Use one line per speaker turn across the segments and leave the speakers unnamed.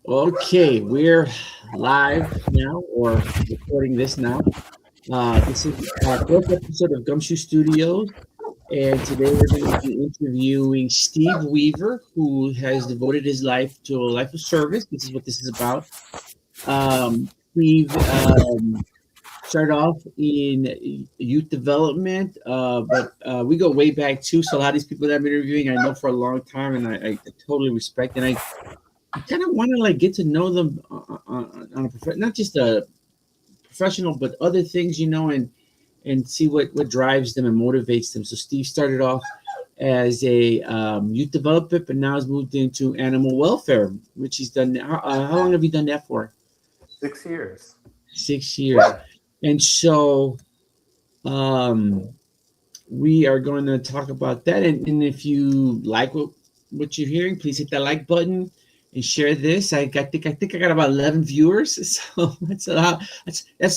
Okay, we're live now or recording this now. This is our fourth episode of Gumshoe Studios, and today we're going to be interviewing Steve Weaver, who has devoted his life to a life of service. This is what this is about. Steve started off in youth development, but we go way back too. So a lot of these people that I'm interviewing, I know for a long time, and I totally respect. And I kind of want to like get to know them on a not just a professional, but other things, and see what drives them and motivates them. So Steve started off as a youth developer, but now has moved into animal welfare, which he's done. How long have you done that for?
6 years.
6 years. And so um, we are going to talk about that. And if you like what you're hearing, please hit that like button and share this. I think I got about 11 viewers, so that's a lot. That's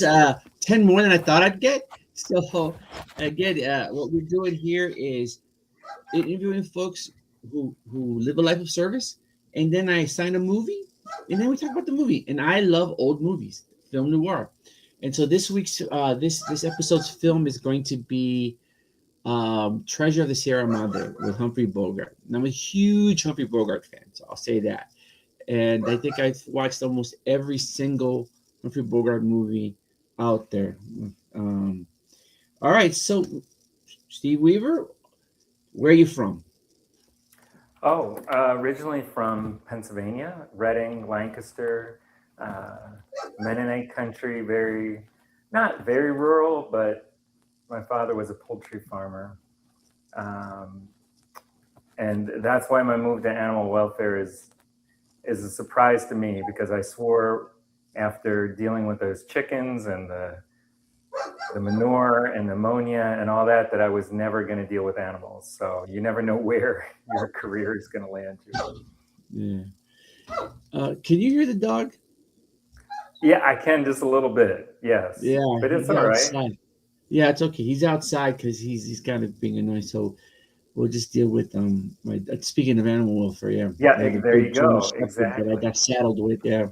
10 more than I thought I'd get. So again, what we're doing here is interviewing folks who live a life of service, and then I assign a movie, and then we talk about the movie. And I love old movies, film noir. And so this week's this episode's film is going to be Treasure of the Sierra Madre with Humphrey Bogart. And I'm a huge Humphrey Bogart fan, so I'll say that. And I think I've watched almost every single Humphrey Bogart movie out there. Um, all right, so Steve Weaver, where are you from?
Oh, originally from Pennsylvania, Reading, Lancaster, uh, Mennonite country, not very rural, but my father was a poultry farmer. Um, and that's why my move to animal welfare is a surprise to me because I swore after dealing with those chickens and the manure and ammonia and all that I was never going to deal with animals. So you never know where your career is going to land you.
Yeah. Can you hear the dog?
Yeah, I can just a little bit. Yes,
Yeah,
but it's
he's
all right.
outside. Yeah, it's okay. He's outside because he's kind of being annoying. So we'll just deal with my. Speaking of animal welfare, yeah,
Yeah,
I have a
there
big
you
German
go.
Shepherd that I
Exactly.
got saddled with. Yeah,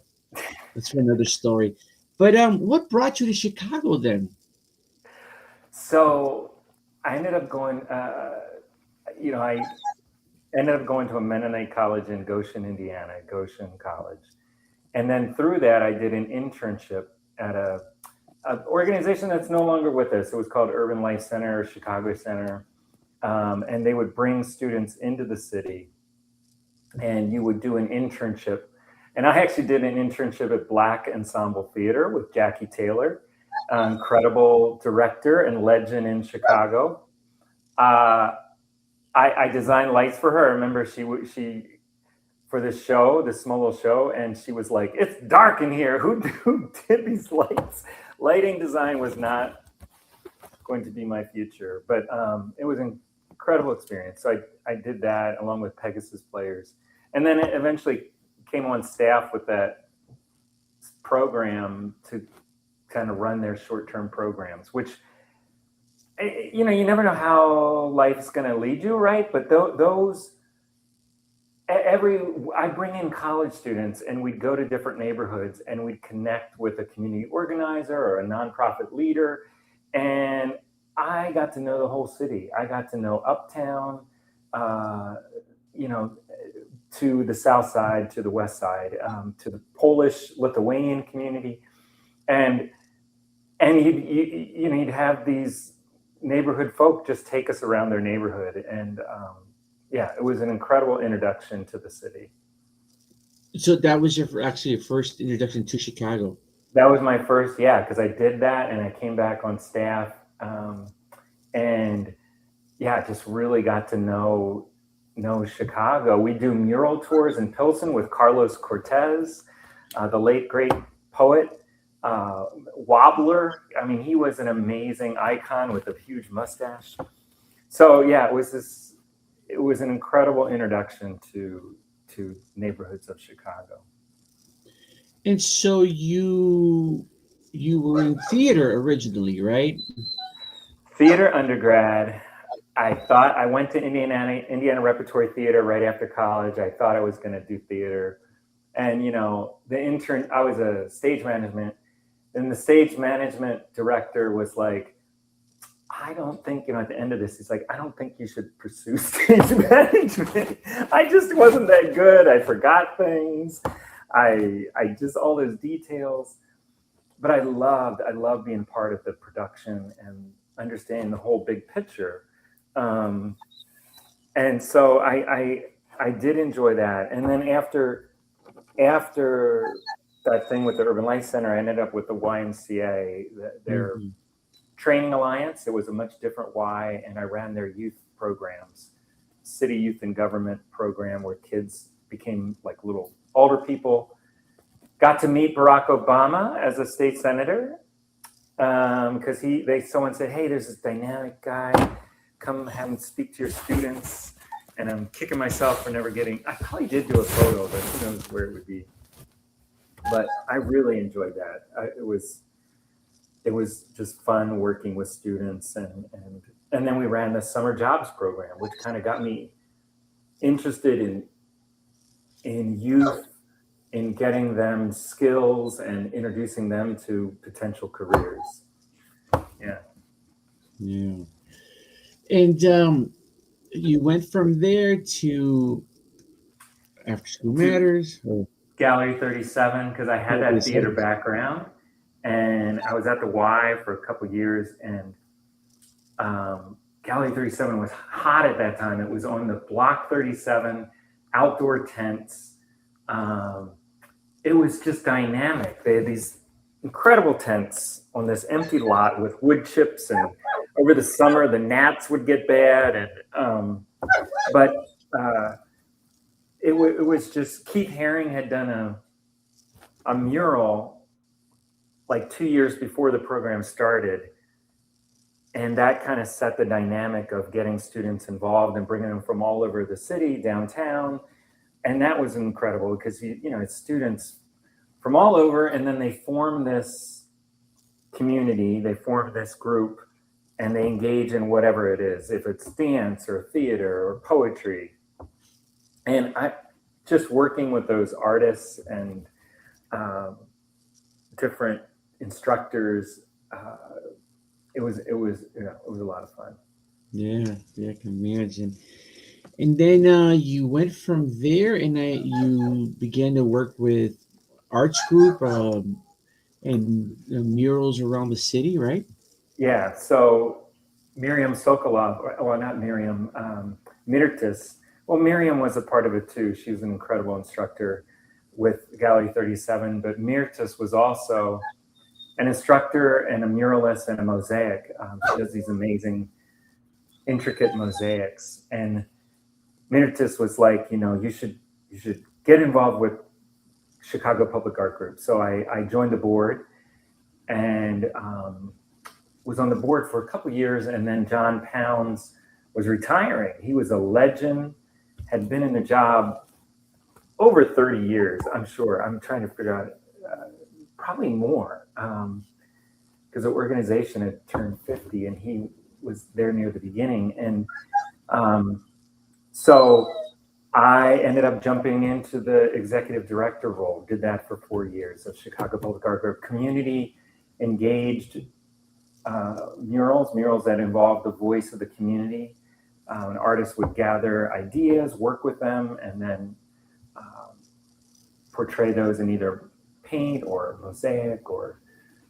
that's for another story. But what brought you to Chicago then?
So I ended up going. I ended up going to a Mennonite college in Goshen, Indiana, Goshen College, and then through that I did an internship at a organization that's no longer with us. It was called Urban Life Center, Chicago Center, and they would bring students into the city, and you would do an internship. And I actually did an internship at Black Ensemble Theater with Jackie Taylor, incredible director and legend in Chicago. Uh, I designed lights for her. I remember she for this show, this small little show, and she was like, "It's dark in here. Who did these lights?" Lighting design was not going to be my future, but it was an incredible experience. So I did that along with Pegasus players, and then it eventually came on staff with that program to kind of run their short-term programs, which you never know how life's going to lead you, right? But those every I bring in college students and we'd go to different neighborhoods and we'd connect with a community organizer or a nonprofit leader, and I got to know the whole city. I got to know Uptown, uh, you know, to the South Side, to the West Side, to the Polish Lithuanian community, and he'd have these neighborhood folk just take us around their neighborhood, and yeah, it was an incredible introduction to the city.
So that was actually your first introduction to Chicago.
That was my first, yeah, because I did that and I came back on staff, and yeah, just really got to know Chicago. We do mural tours in Pilsen with Carlos Cortez, the late great poet, Wobbler. I mean, he was an amazing icon with a huge mustache. So yeah, it was an incredible introduction to neighborhoods of Chicago.
And so you were in theater originally, right?
Theater undergrad. I went to Indiana Repertory Theater right after college. I thought I was going to do theater, And, the intern, I was a stage management, and the stage management director was like, I don't think, at the end of this, he's like, I don't think you should pursue stage management. I just wasn't that good. I forgot things. I just, all those details. But I loved being part of the production and understanding the whole big picture. Um, and so I did enjoy that. And then after that thing with the Urban Life Center, I ended up with the YMCA, their
Hmm.
training alliance. It was a much different Y, and I ran their youth programs, city youth and government program, where kids became like little older people. Got to meet Barack Obama as a state senator, because someone said, "Hey, there's this dynamic guy. Come have him speak to your students." And I'm kicking myself for never getting. I probably did do a photo, but who knows where it would be. But I really enjoyed that. It was just fun working with students, and then we ran the summer jobs program, which kind of got me interested in youth, in getting them skills and introducing them to potential careers. Yeah.
Yeah. And you went from there to After School
To
Matters. Or
Gallery 37, because I had that theater
37.
background, and I was at the Y for a couple years, and Gallery 37 was hot at that time. It was on the Block 37 outdoor tents. Um, it was just dynamic. They had these incredible tents on this empty lot with wood chips, and over the summer the gnats would get bad, and but uh, it was just Keith Haring had done a mural like 2 years before the program started, and that kind of set the dynamic of getting students involved and bringing them from all over the city downtown. And that was incredible because it's students from all over, and then they form this community, they form this group, and they engage in whatever it is, if it's dance or theater or poetry. And I just working with those artists and um, different instructors, it was a lot of fun.
Yeah, yeah, I can imagine. And then you went from there, and you began to work with Arts Group and murals around the city, right?
Yeah, so Miriam Sokolov, well, not Miriam, Mirtis. Well, Miriam was a part of it too. She was an incredible instructor with Gallery 37, but Mirtis was also an instructor and a muralist and a mosaic. She does these amazing, intricate mosaics. And Mirtis was like, you should get involved with Chicago Public Art Group. So I joined the board, and was on the board for a couple of years, and then John Pounds was retiring. He was a legend, had been in the job over 30 years, I'm sure. I'm trying to figure out, probably more, because the organization had turned 50, and he was there near the beginning. And so I ended up jumping into the executive director role, did that for 4 years of Chicago Public Art Group, community engaged murals that involved the voice of the community. And artists would gather ideas, work with them, and then portray those in either paint or mosaic or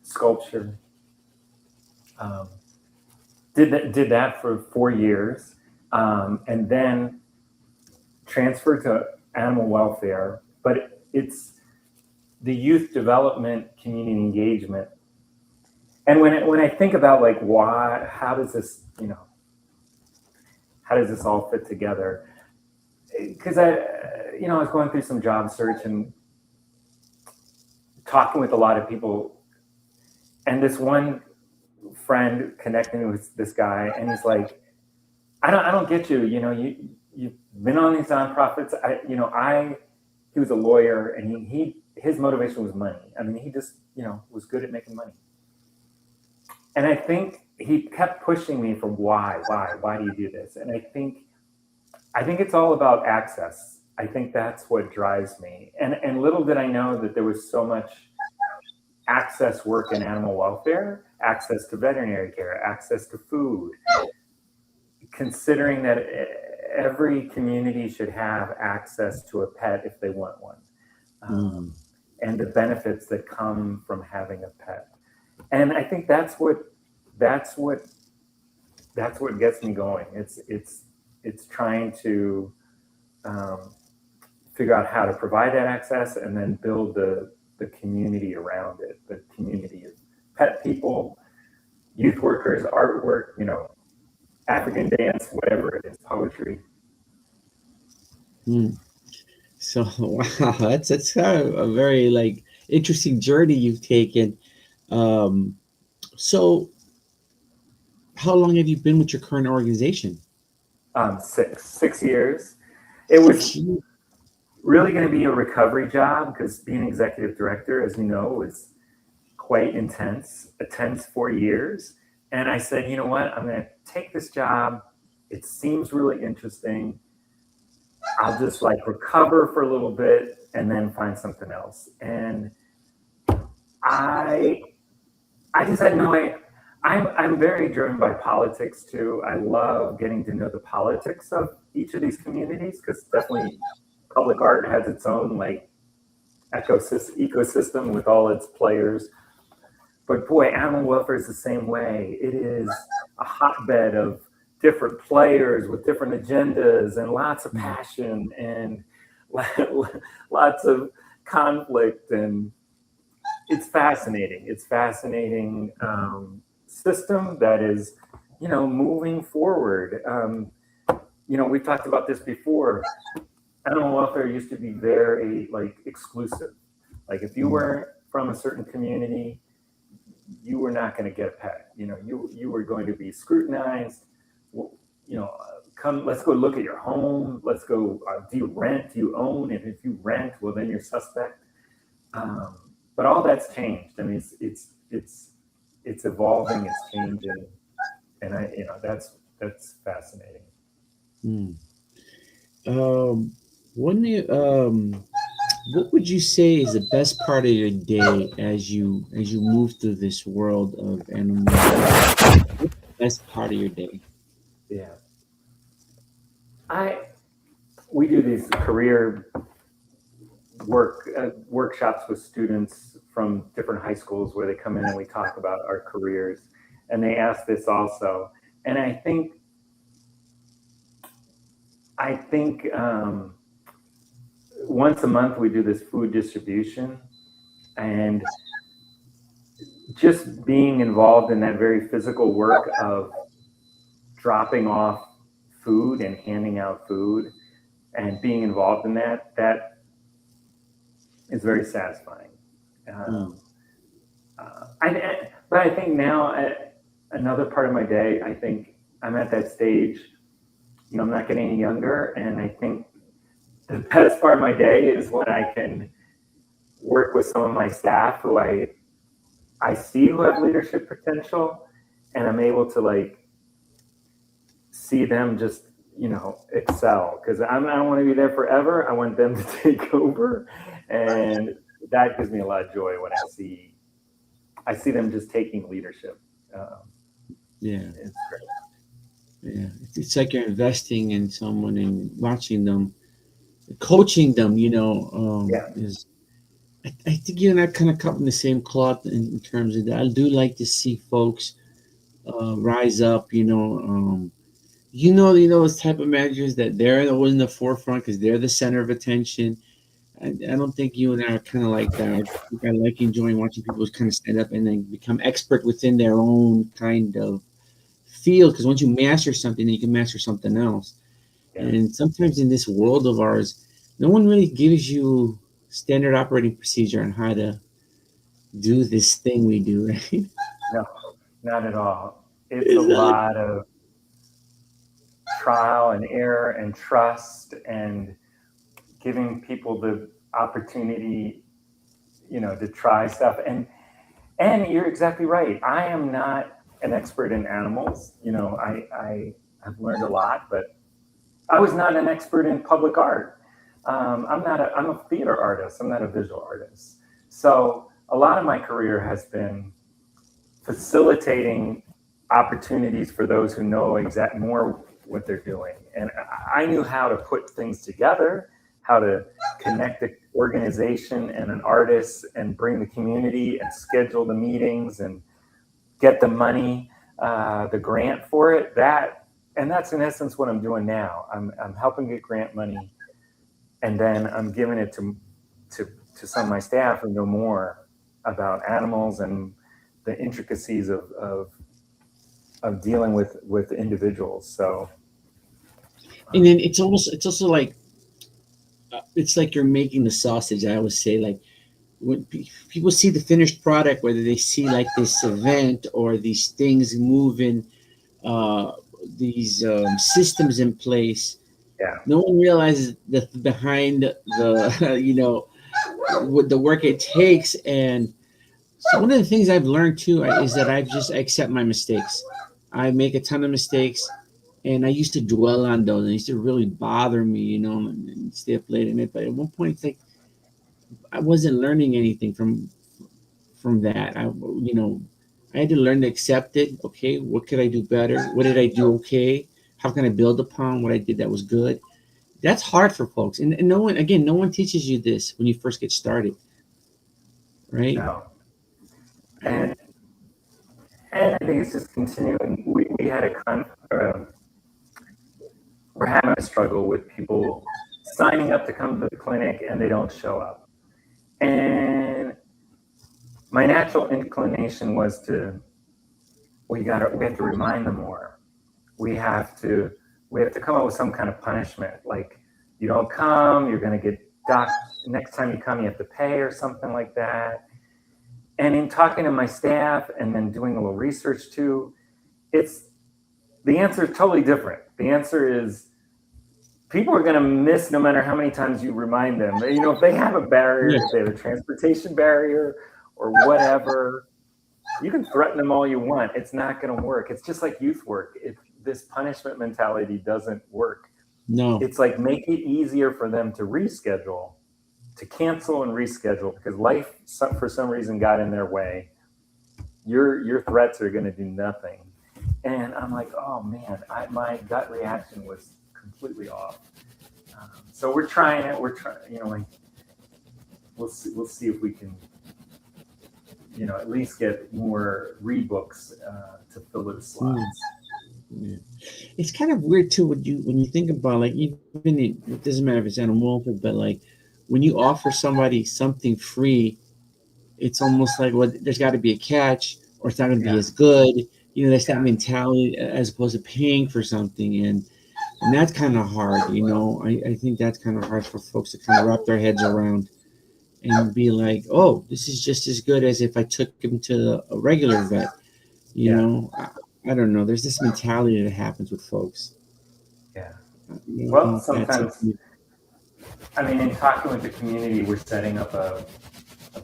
sculpture. Um, did that for 4 years, and then transferred to animal welfare. But it's the youth development, community engagement. And when I think about like why, how does this all fit together? Because I was going through some job search and talking with a lot of people, and this one friend connected me with this guy, and he's like, I don't get you. You've been on these nonprofits. He was a lawyer, and his motivation was money. I mean, he just was good at making money. And I think he kept pushing me for why do you do this? And I think it's all about access. I think that's what drives me. And little did I know that there was so much access work in animal welfare, access to veterinary care, access to food, considering that every community should have access to a pet if they want one,
Mm.
and the benefits that come from having a pet. And I think that's what that's what gets me going. It's trying to um, figure out how to provide that access and then build the community around it, the community of pet people, youth workers, artwork, African dance, whatever it is, poetry.
Mm. So wow, that's kind of a very like interesting journey you've taken. Um, so how long have you been with your current organization?
6 years. It was
6 years.
really going to be a recovery job because being executive director, as you know, is quite intense, a tense 4 years. And I said, you know what? I'm going to take this job. It seems really interesting. I'll just like recover for a little bit and then find something else. And I I just had no idea. I'm very driven by politics too. I love getting to know the politics of each of these communities because definitely public art has its own like ecosystem with all its players. But boy, animal welfare is the same way. It is a hotbed of different players with different agendas and lots of
Mm.
passion and lots of conflict. And it's fascinating. It's fascinating system that is, moving forward. We've talked about this before. Animal welfare used to be very like exclusive. Like if you
Mm.
weren't from a certain community, you were not going to get a pet. You were going to be scrutinized. Come, let's go look at your home. Let's go. Do you rent? Do you own? And if you rent, well, then you're suspect. Um, but all that's changed. I mean, it's evolving. It's changing, and that's fascinating.
Mm. Um, what would you say is the best part of your day as you move through this world of animals? Best part of your day.
Yeah, I we do these career workshops with students from different high schools where they come in and we talk about our careers, and they ask this also. And I think once a month we do this food distribution, and just being involved in that very physical work of dropping off food and handing out food and being involved in that is very satisfying.
Mm.
Um, but I think now, another part of my day, I think I'm at that stage. I'm not getting any younger, and I think the best part of my day is when I can work with some of my staff who I see who have leadership potential, and I'm able to like see them just excel because I don't want to be there forever. I want them to take over, and that gives me a lot of joy when I see them just taking leadership. Um,
Yeah,
it's great.
yeah. It's like you're investing in someone and watching them, coaching them.
Yeah,
Is I think you and I kind of cut from the same cloth in terms of that. I do like to see folks rise up. Those type of managers that they're always in the forefront because they're the center of attention. I don't think you and I are kind of like that. I think I like enjoying watching people kind of stand up and then become expert within their own kind of field. Because once you master something, then you can master something else.
yeah.
And sometimes in this world of ours, no one really gives you standard operating procedure on how to do this thing we do, right?
No, not at all. It's a
It's not.
lot of trial and error and trust and giving people the opportunity, to try stuff. And you're exactly right. I am not an expert in animals. I have learned a lot, but I was not an expert in public art. I'm a theater artist. I'm not a visual artist. So a lot of my career has been facilitating opportunities for those who know exact more what they're doing. And I knew how to put things together, how to connect the organization and an artist and bring the community and schedule the meetings and get the money, the grant for it. And that's in essence what I'm doing now. I'm helping get grant money, and then I'm giving it to some of my staff who know more about animals and the intricacies of dealing with individuals. So,
And then it's also like it's like you're making the sausage. I always say, like, when people see the finished product, whether they see like this event or these things moving, uh, these systems in place,
yeah,
no one realizes that behind the what the work it takes. And so one of the things I've learned too is that I accept my mistakes. I make a ton of mistakes, and I used to dwell on those. And it used to really bother me, and stay up late at night. But at one point, it's like I wasn't learning anything from that. I had to learn to accept it. Okay, what could I do better? What did I do okay? How can I build upon what I did that was good? That's hard for folks, and no one teaches you this when you first get started, right?
no, and and I think it's just continuing. We had we're having a struggle with people signing up to come to the clinic and they don't show up. And my natural inclination was we have to remind them more. We have to we have to come up with some kind of punishment. Like, you don't come, you're going to get docked. Next time you come, you have to pay or something like that. And in talking to my staff and then doing a little research too, it's the answer is totally different. The answer is people are going to miss no matter how many times you remind them. If they have a barrier,
Yeah.
if they have a transportation barrier or whatever, you can threaten them all you want. It's not going to work. It's just like youth work. If this punishment mentality doesn't work,
No.
it's like make it easier for them to reschedule, to cancel and reschedule, because life, for some reason, got in their way. Your threats are going to do nothing. And I'm like, oh man, my gut reaction was completely off. So we're trying it. We're trying, like, we'll see. We'll see if we can, at least get more read books to fill those slots.
Yeah. It's kind of weird too when you think about, like, it doesn't matter if it's animal welfare, but like when you offer somebody something free, it's almost like, well, there's got to be a catch, or it's not going to be
Yeah,
as good. That's that
yeah,
mentality as opposed to paying for something, and that's kind of hard. I think that's kind of hard for folks to kind of wrap their heads around and be like, oh, this is just as good as if I took him to a regular vet. You
yeah,
know, I don't know. There's this mentality that happens with folks.
yeah.
I
Well,
think that's
sometimes, I mean, in talking with the community, we're setting up a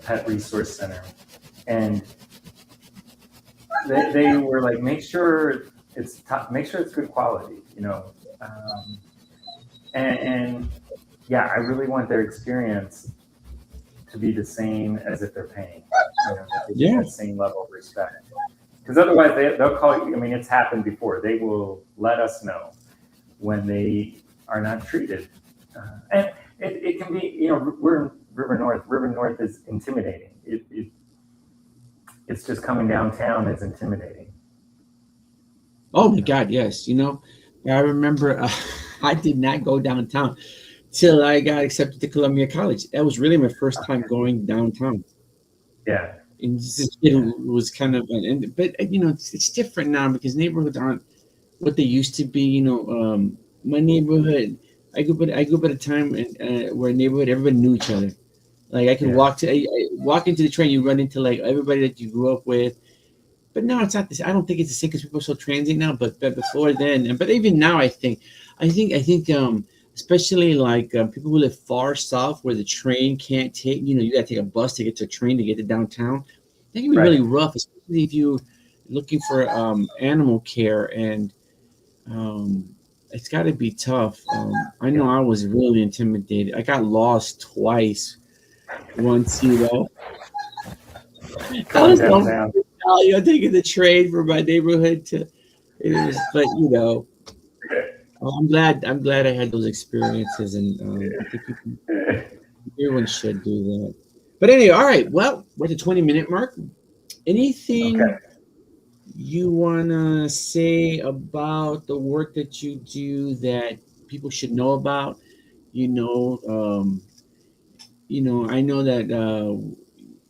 pet resource center, and they were like, make sure it's good quality. Um, and yeah, I really want their experience to be the same as if they're paying. That they get
yeah.
that same level of respect. Because otherwise, they'll call you. I mean, it's happened before. They will let us know when they are not treated, and it can be. We're in River North. River North is intimidating. It's just coming downtown is intimidating.
Oh my God, yes. I remember I did not go downtown till I got accepted to Columbia College. That was really my first time going downtown.
Yeah,
And it
yeah,
was kind of, but it's different now because neighborhoods aren't what they used to be. My neighborhood, I grew up at a time where neighborhood everybody knew each other. Like I could
yeah.
I walk into the train, you run into like everybody that you grew up with. But no, it's not this. I don't think it's the same because people are so transient now. But before then, but even now, I think, especially like people who live far south where the train can't take. You got to take a bus to get to a train to get to downtown. That can be
Right.
really rough, especially if you're looking for animal care and um, it's got to be tough. I know
Yeah.
I was really intimidated. I got lost twice. Once, I
Going
was going
downtown.
to taking the train from my neighborhood to. It was, but I'm glad I had those experiences, and I think everyone should do that. But anyway, all right. Well, we're at the 20-minute mark.
Okay.
Anything you wanna say about the work that you do that people should know about? You know, um, I know that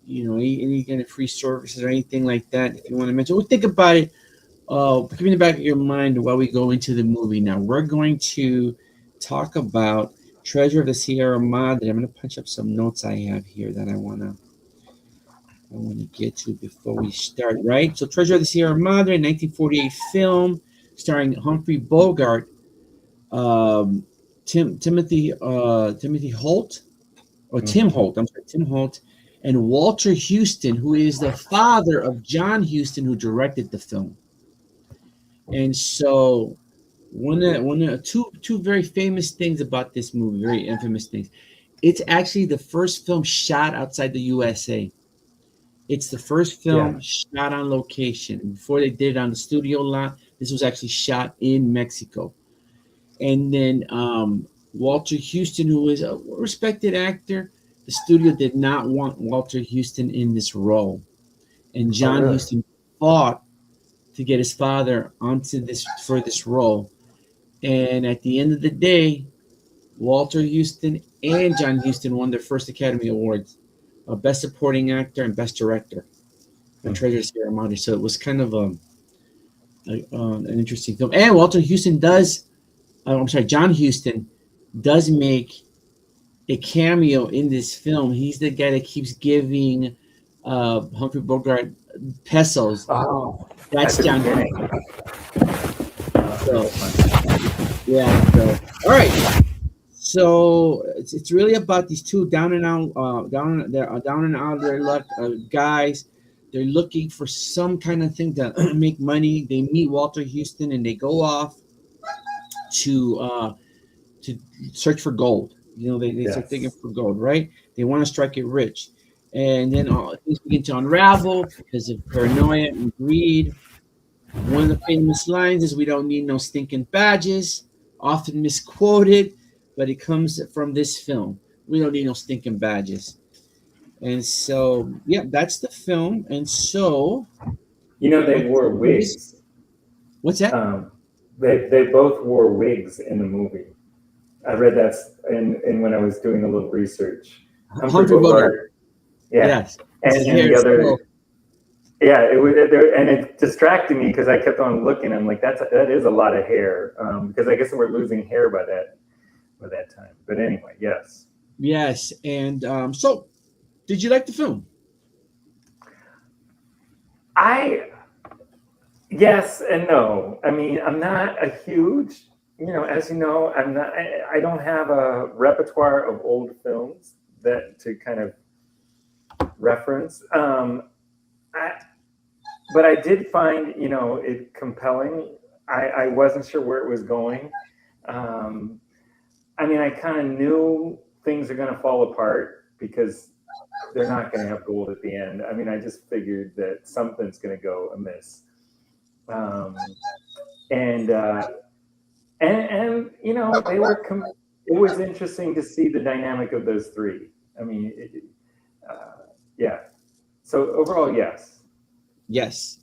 any kind of free services or anything like that. If you want to mention, we'll think about it. Keep in the back of your mind while we go into the movie. Now we're going to talk about Treasure of the Sierra Madre. I'm going to punch up some notes I have here that I want to get to before we start. Right. So Treasure of the Sierra Madre, 1948 film starring Humphrey Bogart, um, Timothy Holt or Tim
Hmm.
Holt. I'm sorry, Tim Holt, and Walter Houston, who is the father of John Huston, who directed the film. And so one of two very famous things about this movie, very infamous things. It's actually the first film shot outside the USA. It's the first
Yeah.
film shot on location. Before they did it on the studio lot, this was actually shot in Mexico. And then Walter Houston, who is a respected actor, the studio did not want Walter Houston in this role. And
Oh,
John
really?
Huston fought to get his father onto this role. And at the end of the day, Walter Houston and John Huston won their first Academy Awards, Best Supporting Actor and Best Director for
Hmm.
Treasure of Sierra Madre. So it was kind of an interesting film. And Walter Houston does, I'm sorry, John Huston does make a cameo in this film. He's the guy that keeps giving Humphrey Bogart pesos.
Oh, at
That's
the
John
beginning.
Huston.
That's
So
funny.
yeah. So all right. So it's really about these two down and out of their luck guys. They're looking for some kind of thing to make money. They meet Walter Houston and they go off to uh, to search for gold. They start digging
Yes.
for gold, right? They want to strike it rich, and then things begin to unravel because of paranoia and greed. One of the famous lines is, "We don't need no stinking badges," often misquoted, but it comes from this film. We don't need no stinking badges. And so, yeah, that's the film. And so,
They
what
wore
movies?
wigs.
What's that?
Um, they both wore wigs in the movie. I read that in when I was doing a little research. Humphrey
Humphrey Bogart.
Bogart, yeah,
Yes. His
and
hair
the
is still.
other, yeah, it was there, and it distracted me because I kept on looking. I'm like, that is a lot of hair, because I guess we're losing hair by that time. But anyway, yes,
Yes. And so, did you like the film?
I yes and no. I mean, I'm not a huge, as you know, I'm not. I don't have a repertoire of old films that to kind of reference. I, but I did find, it compelling. I wasn't sure where it was going. Um, I mean, I kind of knew things are going to fall apart because they're not going to have gold at the end. I mean, I just figured that something's going to go amiss. Um, and, uh, and they were, it was interesting to see the dynamic of those three. I mean, yeah. So overall, yes.
Yes.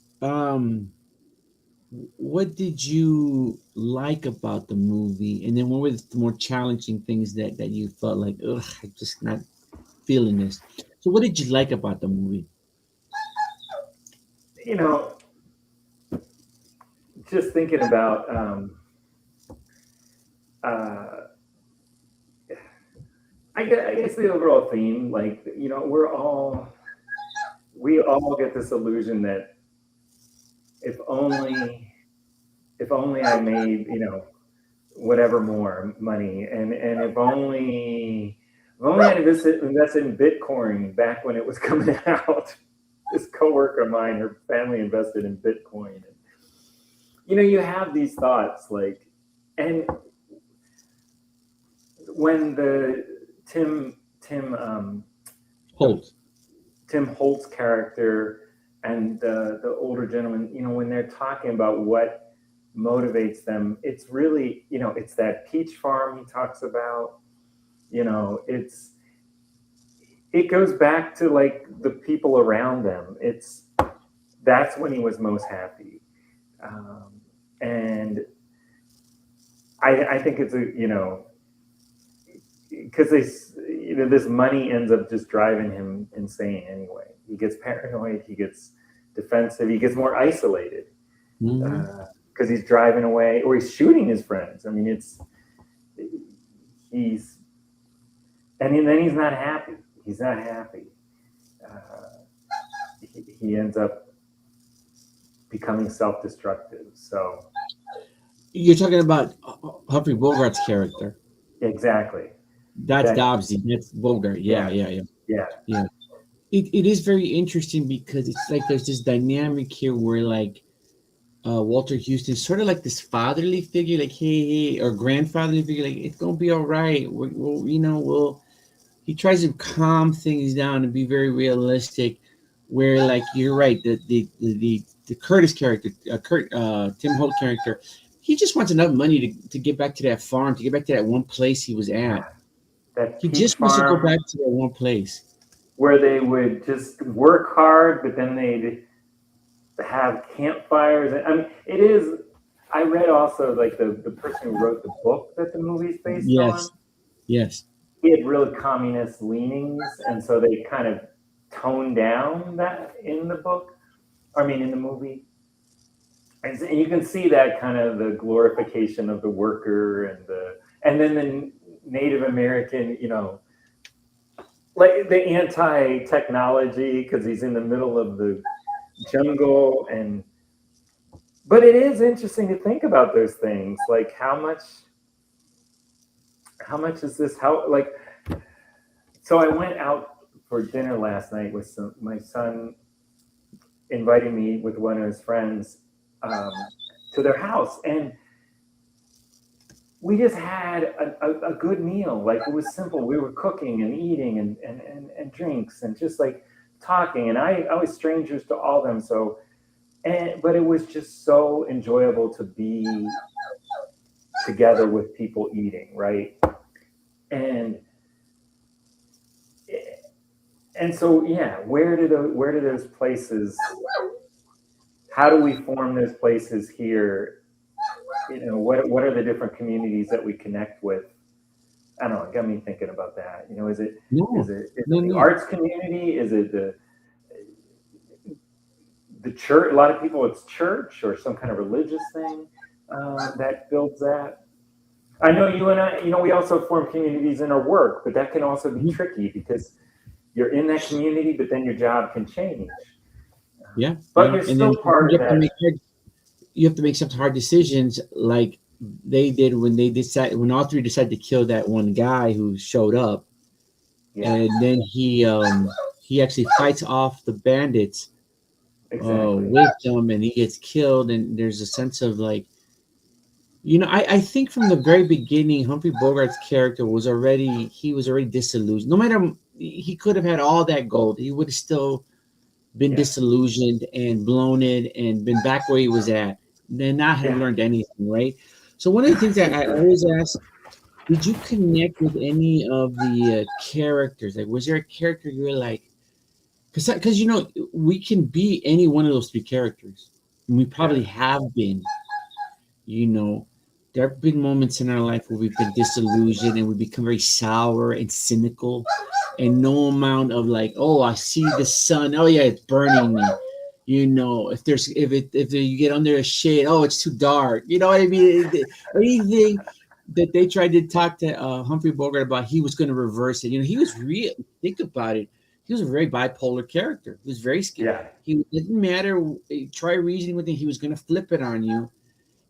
What did you like about the movie? And then what were the more challenging things that you felt like, ugh, I'm just not feeling this. So what did you like about the movie?
You know, just thinking about, uh, I guess the overall theme, like, we all get this illusion that if only, if only I made, whatever more money, and if only I invested in Bitcoin back when it was coming out. This coworker of mine, her family invested in Bitcoin, and you have these thoughts like, and when the Tim Tim the
Holt.
Tim Holt's character and the older gentleman, when they're talking about what motivates them, it's really, it's that peach farm he talks about. It's it goes back to like the people around them. That's when he was most happy, and I think it's because this money ends up just driving him insane anyway. He gets paranoid, he gets defensive, he gets more isolated
Mm-hmm.
because he's driving away or he's shooting his friends. I mean, he's then he's not happy. He's not happy. He ends up becoming self-destructive. So
You're talking about Humphrey Bogart's character.
exactly
That's
that.
Dobbsy. That's Bogart. Yeah,
Yeah,
yeah, yeah,
yeah,
yeah. It is very interesting because it's like there's this dynamic here where like Walter Houston sort of like this fatherly figure, like hey, or grandfatherly figure, like it's gonna be all right. We'll. He tries to calm things down and be very realistic. Where like you're right, the Curtis character, Tim Holt character, he just wants enough money to get back to that farm, to get back to that one place he was
yeah.
at.
That
He
peach
just wants to go
farm
back to that one place.
where they would just work hard, but then they'd have campfires. I mean, it is. I read also like the person who wrote the book that the movie's based on.
Yes, yes.
He had really communist leanings, and so they kind of toned down that in the book. I mean, in the movie, and you can see that kind of the glorification of the worker and then the Native American, like the anti-technology because he's in the middle of the jungle. And but it is interesting to think about those things, like how much is this, how like. So I went out for dinner last night with my son inviting me with one of his friends, um, to their house, and we just had a good meal. Like it was simple. We were cooking and eating and drinks and just like talking. And I was strangers to all of them. So, but it was just so enjoyable to be together with people eating, right? And and so yeah, where do those places? How do we form those places here? What are the different communities that we connect with? I don't know. It got me thinking about that. Is it is
No,
it is
no,
it the
no.
arts community? Is it the church? A lot of people, it's church or some kind of religious thing that builds that. I know you and I. We also form communities in our work, but that can also be
Mhm.
tricky because you're in that community, but then your job can change.
Yeah,
But
yeah.
you're
And then
still part of that.
you have to make some hard decisions, like they did when all three decided to kill that one guy who showed up,
Yeah,
and then he actually fights off the bandits
exactly.
with them, and he gets killed. And there's a sense of like, I think from the very beginning, Humphrey Bogart's character was already disillusioned. No matter he could have had all that gold, he would have still been
Yeah,
disillusioned and blown it and been back where he was at, then not have
yeah,
learned anything, right? So one of the things that I always ask, did you connect with any of the characters? Like, was there a character you were like, because we can be any one of those three characters, and we
yeah,
probably have been. You know, there have been moments in our life where we've been disillusioned and we become very sour and cynical, and no amount of like, oh, I see the sun. Oh yeah, it's burning me. If you get under a shade, oh, it's too dark. You know what I mean? Anything that they tried to talk to Humphrey Bogart about, he was going to reverse it. He was real. Think about it. He was a very bipolar character. He was very scared.
yeah,
He didn't matter. Try reasoning with him. He was going to flip it on you.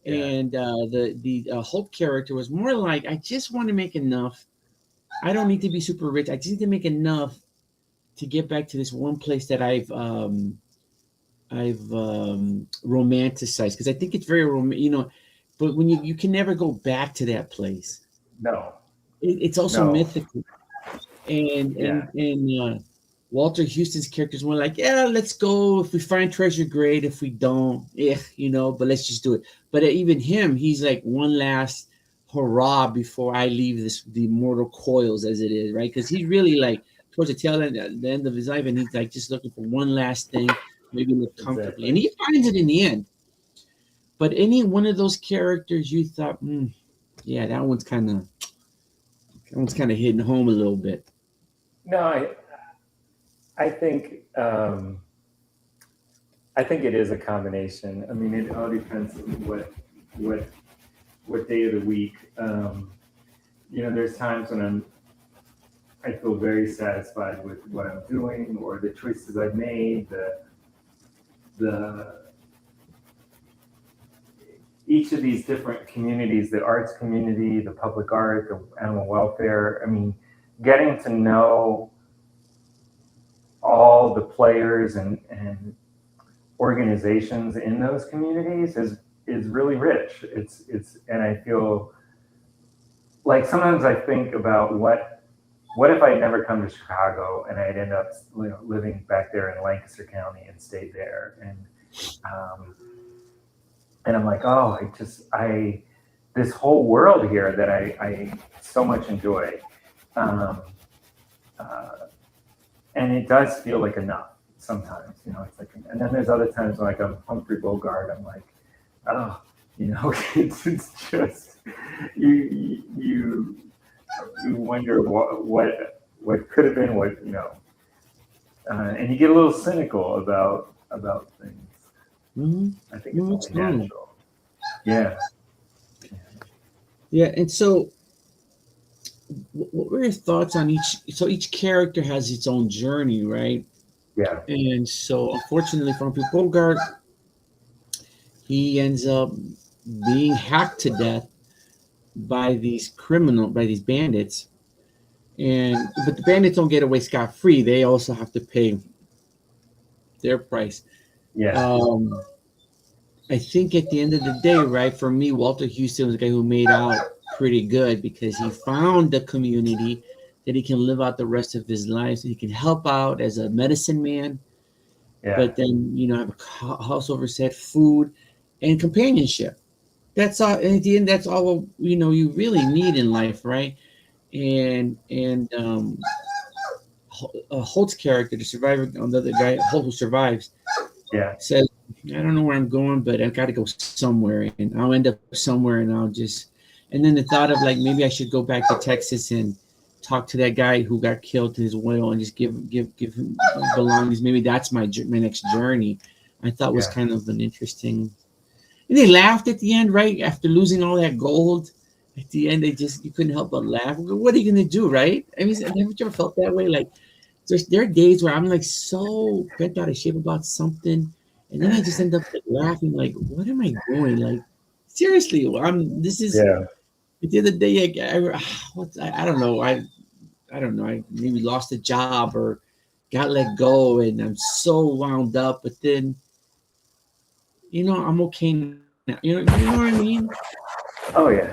yeah,
And the Hope character was more like, I just want to make enough. I don't need to be super rich. I just need to make enough to get back to this one place that I've romanticized, because I think it's very but when you can never go back to that place.
No,
It's also
no,
mythical, and
yeah,
Walter Houston's characters were like, yeah, let's go. If we find treasure, great. If we don't, but let's just do it. But even him, he's like one last hurrah before I leave the mortal coils, as it is, right? Because he's really like towards the tail end, at the end of his life, and he's like just looking for one last thing, maybe live comfortably, and
exactly.
he finds it in the end. But any one of those characters you thought, yeah, that one's kind of hitting home a little bit.
No, I think I think it is a combination. I mean, it all depends on what what day of the week. There's times when I feel very satisfied with what I'm doing or the choices I've made, the each of these different communities, the arts community, the public art, the animal welfare. I mean, getting to know all the players and organizations in those communities is really rich. It's and I feel like sometimes I think about what if I'd never come to Chicago and I'd end up living back there in Lancaster County and stayed there um, and I'm like, oh, I this whole world here that I so much enjoy, um, uh, and it does feel like enough sometimes. It's like, and then there's other times like I'm Humphrey Bogart. I'm like, oh, it's just you you wonder what could have been, and you get a little cynical about things.
Mm-hmm.
I think it's
No, it's
only
fine.
natural. Yeah,
Yeah, and so what were your thoughts on each? So each character has its own journey, right?
yeah,
And so, unfortunately, for Bogart, he ends up being hacked to death by these bandits, and but the bandits don't get away scot free. They also have to pay their price.
yeah,
Um, I think at the end of the day, right, for me, Walter Houston was a guy who made out pretty good because he found the community that he can live out the rest of his life. So he can help out as a medicine man,
yeah,
but then, have a house over set, food, and companionship. That's all. And at the end, that's all you really need in life, right? And Holt's character, the survivor, another guy, Holt who survives,
yeah,
says, I don't know where I'm going, but I've got to go somewhere, and I'll end up somewhere, and I'll just. And then the thought of like maybe I should go back to Texas and talk to that guy who got killed to his widow and just give him belongings. Maybe that's my next journey. I thought was
yeah.
kind of an interesting. And they laughed at the end, right after losing all that gold. At the end, you couldn't help but laugh. What are you gonna do, right? I mean, haven't you ever felt that way? Like there are days where I'm like so bent out of shape about something, and then I just end up like, laughing. Like, what am I doing? Like, seriously, I'm. This is
Yeah.
the other day. I don't know. I don't know. I maybe lost a job or got let go, and I'm so wound up. But then, I'm okay now. You know what I mean?
Oh yeah.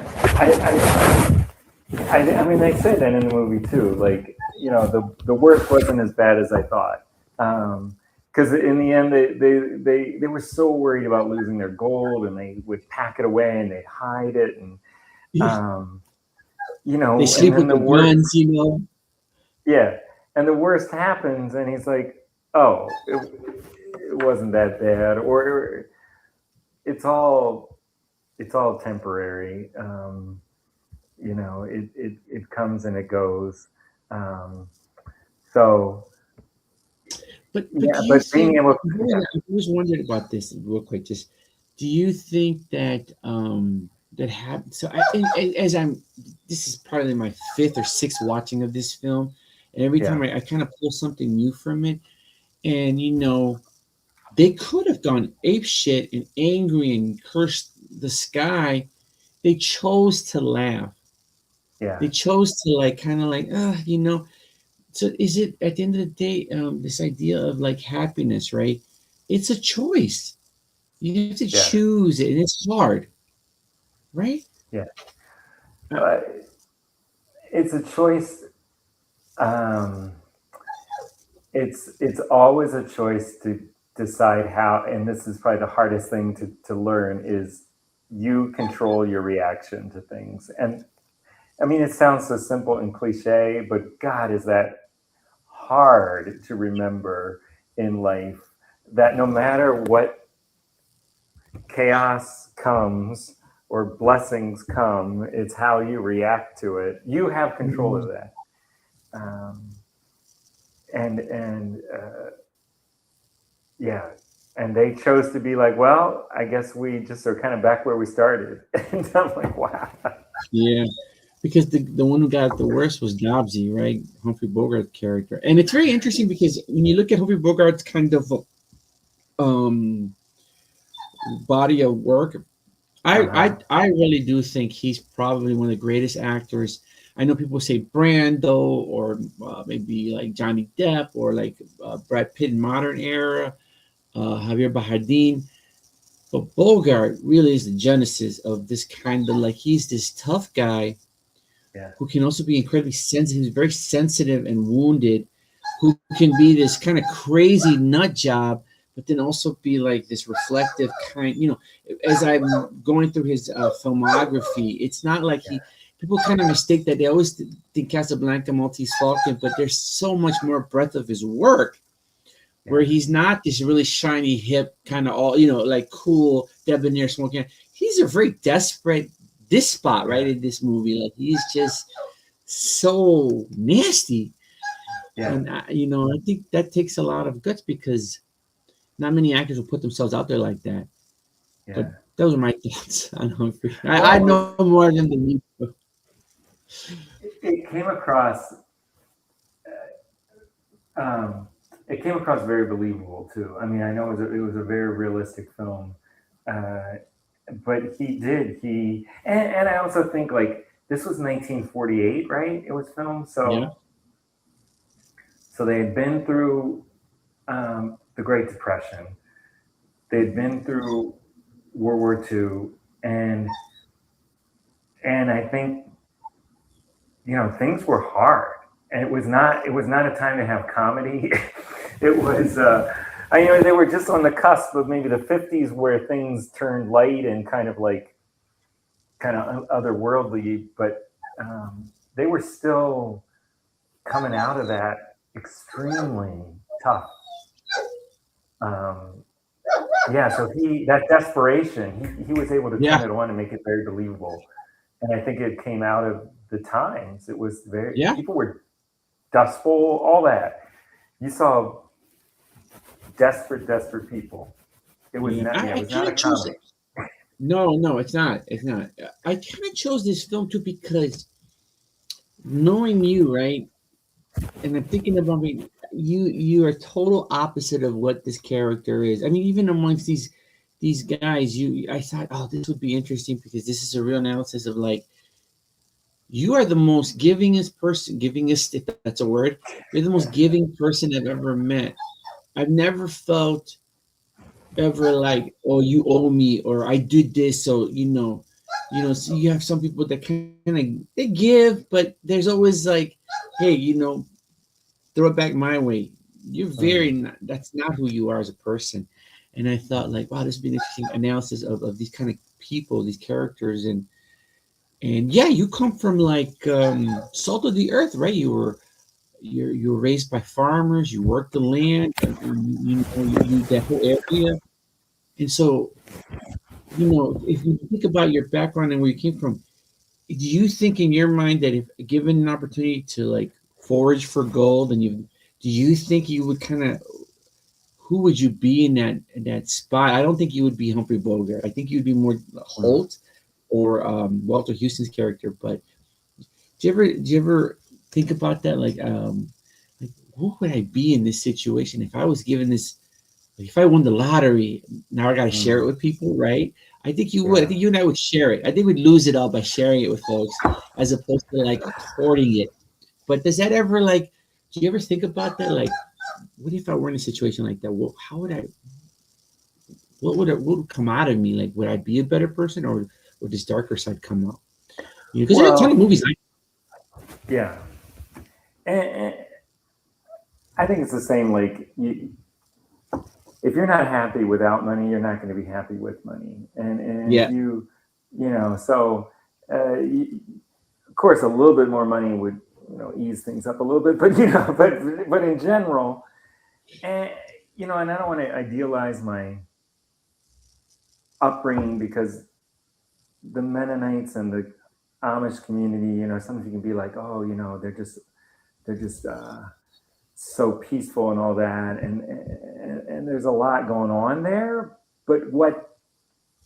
I mean, they say that in the movie too. Like, the worst wasn't as bad as I thought. Because in the end, they were so worried about losing their gold, and they would pack it away and they'd hide it, and um,
They
and
sleep
then
with
the
their
worst,
guns.
yeah, and the worst happens, and he's like, oh, it wasn't that bad, or it's all it's all temporary. It comes and it goes. Um, so
But
yeah,
do you
but being
think
able, yeah,
I've always wondered about this real quick? Just do you think that that happened? So as I'm, this is probably my fifth or sixth watching of this film, and every
yeah,
time I kind of pull something new from it, and they could have gone ape shit and angry and cursed the sky. They chose to laugh.
yeah,
They chose to like kind of like So is it at the end of the day, this idea of like happiness, right? It's a choice. You have to
yeah,
choose it, and it's hard. right?
Yeah.
Uh,
Uh, it's a choice. Um, it's always a choice to decide how, and this is probably the hardest thing to learn is you control your reaction to things. And I mean, it sounds so simple and cliche, but God, is that hard to remember in life, that no matter what chaos comes or blessings come, it's how you react to it. You have control of that. Um, and yeah, and they chose to be like, well, I guess we just are kind of back where we started. And I'm like, wow.
yeah, because the one who got the worst was Dobbsy, right? Humphrey Bogart character, and it's very interesting because when you look at Humphrey Bogart's kind of um body of work,
Uh-huh.
I really do think he's probably one of the greatest actors. I know people say Brando or maybe like Johnny Depp or like Brad Pitt in modern era, Javier Bardem. But Bogart really is the genesis of this kind of like he's this tough guy
Yeah.
who can also be incredibly sensitive. He's very sensitive and wounded, who can be this kind of crazy nut job, but then also be like this reflective kind. As I'm going through his filmography, it's not like
Yeah.
he. People kind of mistake that they always think Casablanca, Maltese Falcon, but there's so much more breadth of his work where
Yeah.
he's not this really shiny, hip, kind of all, like cool, debonair, smoking. He's a very desperate despot, right,
Yeah.
in this movie. Like, he's just so nasty.
Yeah.
And, I think that takes a lot of guts because not many actors will put themselves out there like that. But
Yeah.
those are my thoughts on Humphrey. I
Well,
know more than the you.
it came across. Um, it came across very believable too. I mean, I know it was a very realistic film, uh, but he did and I also think like this was 1948, right? It was filmed,
Yeah,
so they had been through the Great Depression. They'd been through World War II, and and I think things were hard, and it was not a time to have comedy. It was they were just on the cusp of maybe the 50s where things turned light and kind of otherworldly, but they were still coming out of that extremely tough. Um, yeah, so that desperation, he was able to turn
yeah,
it on and make it very believable. And I think it came out of the times. It was very
yeah.
people were dustful, all that. You saw desperate, desperate people. It was
Yeah.
not. Yeah, it
I
was
kind
not a
of chose
comedy.
it. No, it's not. It's not. I kind of chose this film too because knowing you, right? And I'm thinking about me. You are total opposite of what this character is. I mean, even amongst these guys, I thought, oh, this would be interesting because this is a real analysis of like you are the most givingest person, givingest if that's a word. You're the most giving person I've ever met. I've never felt ever like, oh, you owe me or I did this, so so you have some people that kind of they give, but there's always like, hey, throw it back my way. You're very
Mm,
not, that's not who you are as a person. And I thought like, wow, this would be an interesting analysis of these kind of people, these characters, and yeah, you come from like salt of the earth, right? You were raised by farmers, you worked the land, you that whole area. And so, if you think about your background and where you came from, do you think in your mind that if given an opportunity to like forage for gold and do you think you would kind of who would you be in that spot? I don't think you would be Humphrey Bogart. I think you'd be more
mm.
Holt or Walter Houston's character. But do you ever think about that? Like what would I be in this situation if I was given this? Like, if I won the lottery, now I got to share it
Mm,
with people, right? I think you would. I
yeah.
think you and I would share it. I think we'd lose it all by sharing it with folks, as opposed to like hoarding it. But does that ever like? Do you ever think about that? Like, what if I were in a situation like that? How would I? What would come out of me? Like, would I be a better person, or or this darker side come out. Because there are a ton of
Well,
movies like
yeah, and I think it's the same. Like, if you're not happy without money, you're not going to be happy with money. And if
yeah,
so, you, of course, a little bit more money would, ease things up a little bit. But but in general, and and I don't want to idealize my upbringing, because the Mennonites and the Amish community, sometimes you can be like, oh, they're just so peaceful and all that, and there's a lot going on there. But what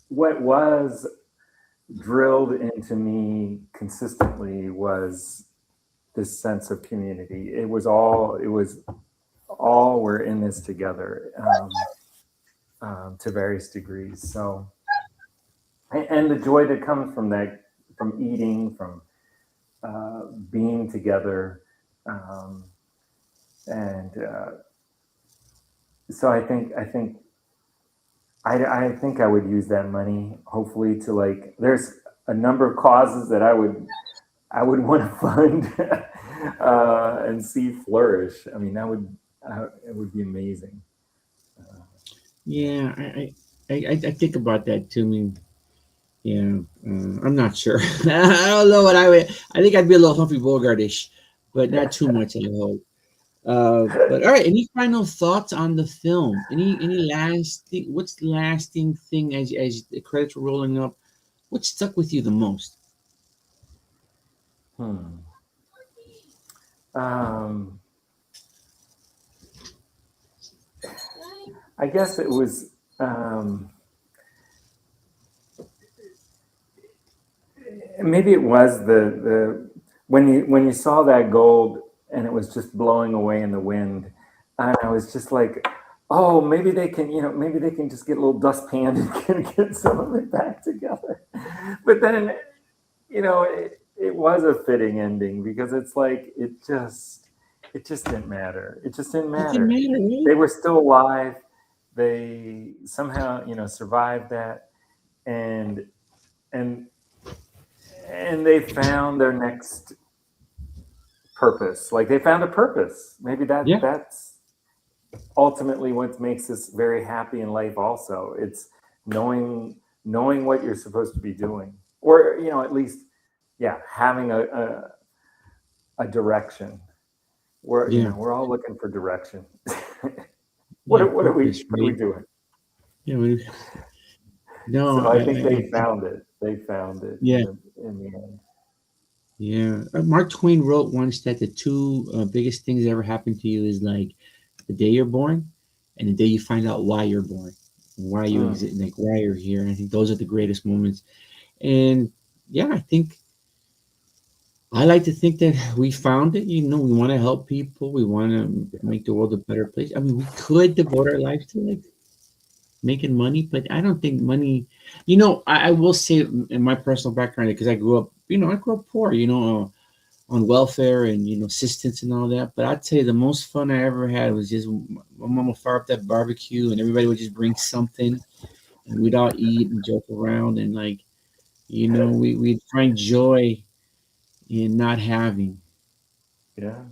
was drilled into me consistently was this sense of community. It was all we're in this together, to various degrees. So, and the joy that comes from that, from eating, from being together, um, and so I think I would use that money, hopefully, to, like, there's a number of causes that I would want to fund, and see flourish. I mean, it would be amazing. Uh,
yeah. I think about that too. I mean, yeah, I'm not sure. I don't know what I would. I think I'd be a little Humphrey Bogartish, but not too much. I hope. But all right. Any final thoughts on the film? Any lasting? What's the lasting thing as the credits were rolling up? What stuck with you the most?
hmm. Um, I guess it was, um, maybe it was the when you saw that gold and it was just blowing away in the wind, and I was just like, oh, maybe they can just get a little dustpan and get some of it back together. But then, it was a fitting ending, because it's like, it just didn't matter. It just didn't
It didn't
matter.
matter, right?
They were still alive. They somehow, survived that, and and and they found their next purpose. Like, they found a purpose. Maybe
Yeah,
that's ultimately what makes us very happy in life. Also, it's knowing what you're supposed to be doing, or, at least, yeah, having a direction. We're you
yeah,
know we're all looking for direction. what
yeah.
are, what are we
Purpose,
what are we
right?
doing?
Yeah. No,
So I think they found it. They found it
yeah,
in the end.
yeah. Mark Twain wrote once that the two biggest things that ever happened to you is like the day you're born and the day you find out why you're born, why you
Mm,
exist, like why you're here. And I think those are the greatest moments. And yeah, I think I like to think that we found it. We want to help people. We want to
yeah.
make the world a better place. I mean, we could devote our life to like making money, but I don't think money. I will say in my personal background because I grew up. I grew up poor. On welfare and assistance and all that. But I'd say the most fun I ever had was just my mom would fire up that barbecue and everybody would just bring something and we'd all eat and joke around and like we'd find joy in not having.
Yeah.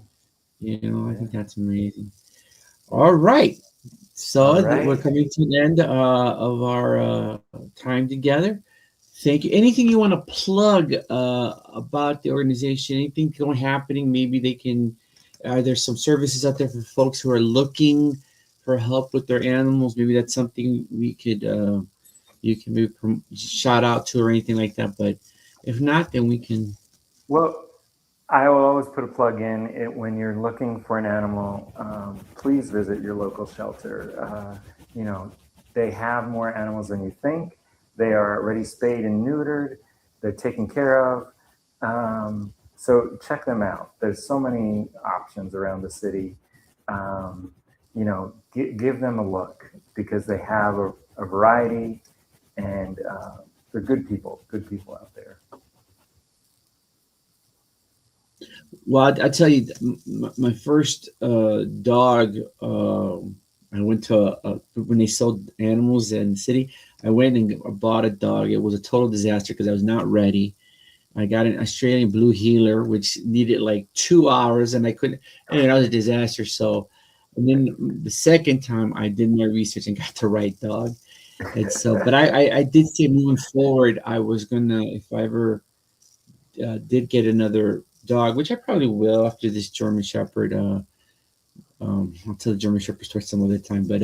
I think
Yeah.
that's amazing. All right.
All
So we're
right.
coming to the end of our time together. Thank you. Anything you want to plug about the organization? Anything going happening? Maybe they can. Are there some services out there for folks who are looking for help with their animals? Maybe that's something we could you can maybe shout out to or anything like that. But if not, then we can.
Well, I will always put a plug in it when you're looking for an animal. Please visit your local shelter. You know, they have more animals than you think. They are already spayed and neutered. They're taken care of. So check them out. There's so many options around the city. Um, give them a look, because they have a variety, and they're good people out there.
Well, I tell you, my first dog. I I went to when they sold animals in the city. I went and bought a dog. It was a total disaster because I was not ready. I got an Australian blue heeler, which needed like 2 hours, and I couldn't. And that was a disaster. So, and then the second time, I did my research and got the right dog. And so, but I did say moving forward, I was gonna, if I ever did get another dog, which I probably will after this German Shepherd. I'll tell the German Shepherd story some other time, but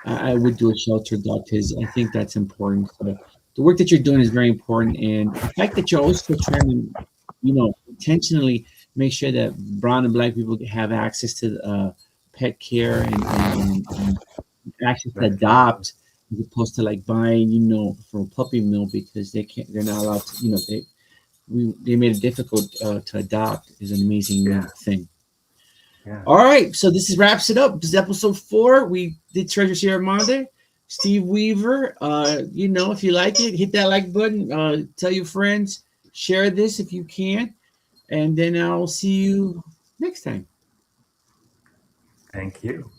I would do a shelter dog because I think that's important. So the work that you're doing is very important, and the fact that you're also trying to, intentionally make sure that brown and black people have access to pet care and access to
Absolutely.
adopt as opposed to like buying, from a puppy mill because they're not allowed to, they made it difficult to adopt is an amazing
Yeah.
thing.
Yeah.
All right, so this is wraps it up. This is episode 4. We did Treasure Sierra Madre. Steve Weaver. If you like it, hit that like button. Tell your friends. Share this if you can, and then I'll see you next time.
Thank you.